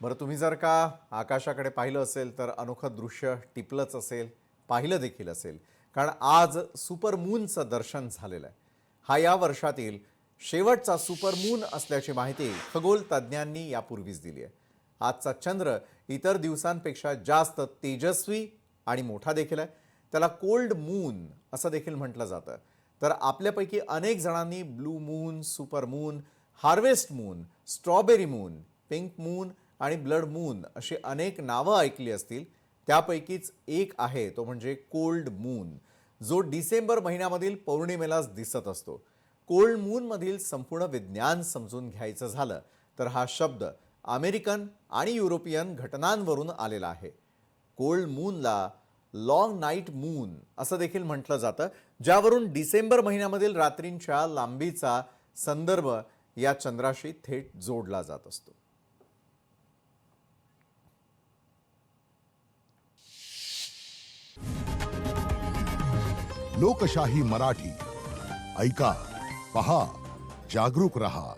बरं, तुम्ही जर का आकाशाकडे पाहिलं असेल तर अनोखं दृश्य टिपलंच असेल, पाहिलं देखील असेल. कारण आज सुपरमूनचं दर्शन झालेलं आहे. हा या वर्षातील शेवटचा सुपरमून असल्याची माहिती खगोल तज्ज्ञांनी यापूर्वीच दिली आहे. आजचा चंद्र इतर दिवसांपेक्षा जास्त तेजस्वी आणि मोठा देखील आहे. त्याला कोल्ड मून असं देखील म्हटलं जातं. तर आपल्यापैकी अनेक जणांनी blue moon, super moon, harvest moon, strawberry moon, pink moon आणि ब्लड मून अशी अनेक नावं ऐकली असतील. त्यापैकीच एक आहे तो म्हणजे कोल्ड मून, जो डिसेंबर महिन्यामधील पौर्णिमेलाच दिसत असतो. कोल्ड मूनमधील संपूर्ण विज्ञान समजून घ्यायचं झालं तर हा शब्द अमेरिकन आणि युरोपियन घटनांवरून आलेला आहे. कोल्ड मूनला लॉंग नाईट मून असं देखील म्हटलं जातं, ज्यावरून डिसेंबर महिन्यामधील रात्रींच्या लांबीचा संदर्भ या चंद्राशी थेट जोडला जात असतो. लोकशाही मराठी ऐका, पहा, जागरूक रहा.